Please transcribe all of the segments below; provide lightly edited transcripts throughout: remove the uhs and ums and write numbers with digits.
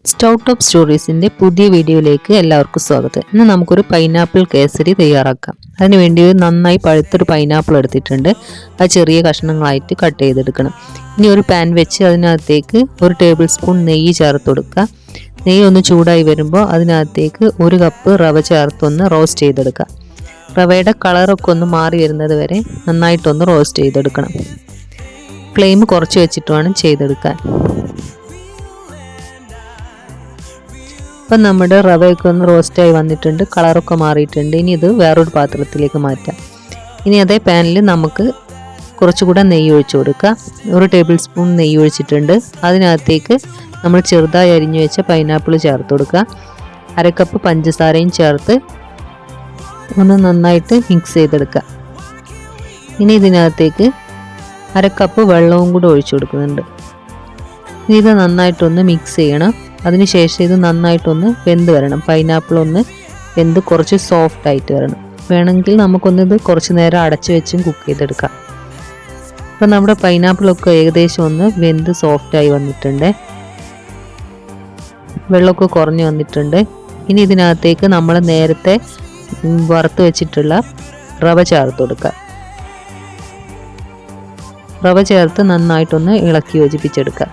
Stove top സ്റ്റോറീസിൻ്റെ പുതിയ വീഡിയോയിലേക്ക് എല്ലാവർക്കും സ്വാഗതം. ഇന്ന് നമുക്കൊരു പൈനാപ്പിൾ കേസരി തയ്യാറാക്കാം. അതിനുവേണ്ടി നന്നായി പഴുത്തൊരു പൈനാപ്പിൾ എടുത്തിട്ടുണ്ട്. അത് ചെറിയ കഷ്ണങ്ങളായിട്ട് കട്ട് ചെയ്തെടുക്കണം. ഇനി ഒരു പാൻ വെച്ച് അതിനകത്തേക്ക് 1 ടേബിൾ സ്പൂൺ നെയ്യ് ചേർത്ത് കൊടുക്കുക. നെയ്യ് ഒന്ന് ചൂടായി വരുമ്പോൾ അതിനകത്തേക്ക് 1 കപ്പ് റവ ചേർത്തൊന്ന് റോസ്റ്റ് ചെയ്തെടുക്കുക. റവയുടെ കളറൊക്കെ ഒന്ന് മാറി വരുന്നത് വരെ നന്നായിട്ടൊന്ന് റോസ്റ്റ് ചെയ്തെടുക്കണം. ഫ്ലെയിം കുറച്ച് വെച്ചിട്ട് വേണം ചെയ്തെടുക്കാൻ. അപ്പം നമ്മുടെ റവയൊക്കെ ഒന്ന് റോസ്റ്റായി വന്നിട്ടുണ്ട്, കളറൊക്കെ മാറിയിട്ടുണ്ട്. ഇനി ഇത് വേറൊരു പാത്രത്തിലേക്ക് മാറ്റാം. ഇനി അതേ പാനിൽ നമുക്ക് കുറച്ചുകൂടെ നെയ്യ് ഒഴിച്ചു കൊടുക്കുക. 1 ടേബിൾ സ്പൂൺ നെയ്യ് ഒഴിച്ചിട്ടുണ്ട്. അതിനകത്തേക്ക് നമ്മൾ ചെറുതായി അരിഞ്ഞു വെച്ച പൈനാപ്പിൾ ചേർത്ത് കൊടുക്കുക. 1/2 കപ്പ് പഞ്ചസാരയും ചേർത്ത് ഒന്ന് നന്നായിട്ട് മിക്സ് ചെയ്തെടുക്കുക. ഇനി ഇതിനകത്തേക്ക് 1/2 കപ്പ് വെള്ളവും കൂടെ ഒഴിച്ചു കൊടുക്കുന്നുണ്ട്. ഇനി ഇത് നന്നായിട്ടൊന്ന് മിക്സ് ചെയ്യണം. അതിനുശേഷം ഇത് നന്നായിട്ടൊന്ന് വെന്ത് വരണം. പൈനാപ്പിൾ ഒന്ന് വെന്ത് കുറച്ച് സോഫ്റ്റ് ആയിട്ട് വരണം. വേണമെങ്കിൽ നമുക്കൊന്നിത് കുറച്ച് നേരം അടച്ചു വെച്ചും കുക്ക് ചെയ്തെടുക്കാം. അപ്പം നമ്മുടെ പൈനാപ്പിളൊക്കെ ഏകദേശം ഒന്ന് വെന്ത് സോഫ്റ്റായി വന്നിട്ടുണ്ട്. വെള്ളമൊക്കെ കുറഞ്ഞ് വന്നിട്ടുണ്ട്. ഇനി ഇതിനകത്തേക്ക് നമ്മൾ നേരത്തെ വറുത്ത് വെച്ചിട്ടുള്ള റവ ചേർത്ത് കൊടുക്കുക. റവ ചേർത്ത് നന്നായിട്ടൊന്ന് ഇളക്കി യോജിപ്പിച്ചെടുക്കുക.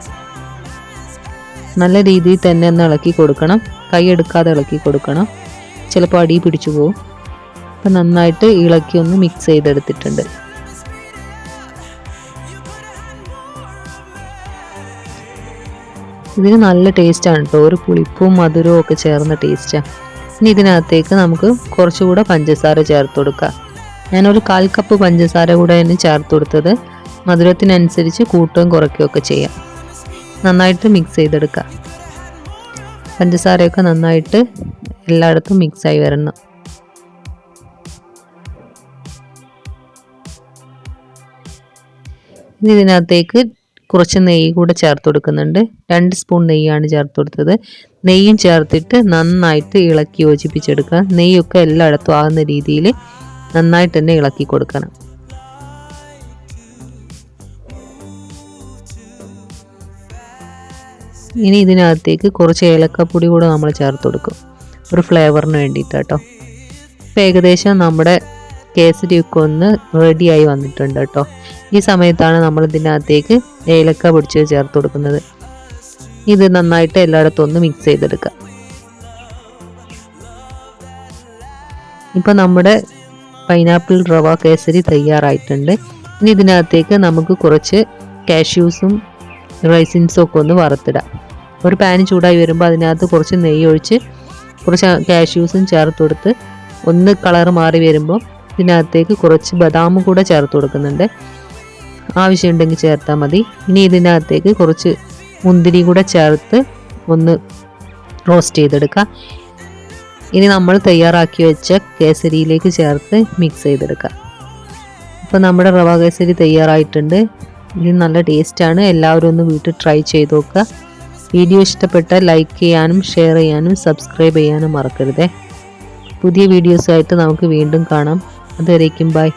നല്ല രീതിയിൽ തന്നെ ഒന്ന് ഇളക്കി കൊടുക്കണം. കൈ എടുക്കാതെ ഇളക്കി കൊടുക്കണം, ചിലപ്പോൾ അടി പിടിച്ചു പോകും. അപ്പം നന്നായിട്ട് ഇളക്കി ഒന്ന് മിക്സ് ചെയ്തെടുത്തിട്ടുണ്ട്. ഇതിന് നല്ല ടേസ്റ്റാണ് കേട്ടോ. ഒരു പുളിപ്പും മധുരവും ഒക്കെ ചേർന്ന ടേസ്റ്റാണ്. ഇനി ഇതിനകത്തേക്ക് നമുക്ക് കുറച്ചുകൂടെ പഞ്ചസാര ചേർത്ത് കൊടുക്കാം. ഞാനൊരു 1/4 കപ്പ് പഞ്ചസാര കൂടെ തന്നെ ചേർത്ത് കൊടുത്തത്. മധുരത്തിനനുസരിച്ച് കൂട്ടുകയും കുറയ്ക്കുകയും ഒക്കെ ചെയ്യാം. നന്നായിട്ട് മിക്സ് ചെയ്തെടുക്കുക. പഞ്ചസാരയൊക്കെ നന്നായിട്ട് എല്ലായിടത്തും മിക്സായി വരണം. ഇനി ഇതിനകത്തേക്ക് കുറച്ച് നെയ്യ് കൂടെ ചേർത്ത് കൊടുക്കുന്നുണ്ട്. 2 സ്പൂൺ നെയ്യാണ് ചേർത്ത് കൊടുത്തത്. നെയ്യും ചേർത്തിട്ട് നന്നായിട്ട് ഇളക്കി യോജിപ്പിച്ചെടുക്കുക. നെയ്യൊക്കെ എല്ലായിടത്തും ആകുന്ന രീതിയിൽ നന്നായിട്ട് തന്നെ ഇളക്കി കൊടുക്കണം. ഇനി ഇതിനകത്തേക്ക് കുറച്ച് ഏലക്കപ്പൊടി കൂടെ നമ്മൾ ചേർത്ത് കൊടുക്കും, ഒരു ഫ്ലേവറിന് വേണ്ടിയിട്ട് കേട്ടോ. ഇപ്പം ഏകദേശം നമ്മുടെ കേസരിയൊക്കെ ഒന്ന് റെഡിയായി വന്നിട്ടുണ്ട് കേട്ടോ. ഈ സമയത്താണ് നമ്മൾ ഇതിനകത്തേക്ക് ഏലക്ക പൊടിച്ച് ചേർത്ത് കൊടുക്കുന്നത്. ഇത് നന്നായിട്ട് എല്ലായിടത്തും ഒന്ന് മിക്സ് ചെയ്തെടുക്കുക. ഇപ്പം നമ്മുടെ പൈനാപ്പിൾ റവ കേസരി തയ്യാറായിട്ടുണ്ട്. ഇനി ഇതിനകത്തേക്ക് നമുക്ക് കുറച്ച് കാഷ്യൂസും റൈസിൻസും ഒക്കെ ഒന്ന് വറുത്തിടാം. ഒരു പാൻ ചൂടായി വരുമ്പോൾ അതിനകത്ത് കുറച്ച് നെയ്യ് ഒഴിച്ച് കുറച്ച് കാഷ്യൂസും ചേർത്ത് കൊടുത്ത് ഒന്ന് കളർ മാറി വരുമ്പോൾ ഇതിനകത്തേക്ക് കുറച്ച് ബദാമും കൂടെ ചേർത്ത് കൊടുക്കുന്നുണ്ട്. ആവശ്യമുണ്ടെങ്കിൽ ചേർത്താൽ മതി. ഇനി ഇതിനകത്തേക്ക് കുറച്ച് മുന്തിരി കൂടെ ചേർത്ത് ഒന്ന് റോസ്റ്റ് ചെയ്തെടുക്കുക. ഇനി നമ്മൾ തയ്യാറാക്കി വെച്ച കേസരിയിലേക്ക് ചേർത്ത് മിക്സ് ചെയ്തെടുക്കുക. അപ്പോൾ നമ്മുടെ റവ കേസരി തയ്യാറായിട്ടുണ്ട്. ഇത് നല്ല ടേസ്റ്റാണ്. എല്ലാവരും ഒന്ന് വീട്ടിൽ ട്രൈ ചെയ്ത് നോക്കുക. വീഡിയോ ഇഷ്ടപ്പെട്ടാൽ ലൈക്ക് ചെയ്യാനും ഷെയർ ചെയ്യാനും സബ്സ്ക്രൈബ് ചെയ്യാനും മറക്കരുതേ. പുതിയ വീഡിയോസായിട്ട് നമുക്ക് വീണ്ടും കാണാം. അതുവരേക്കും ബൈ.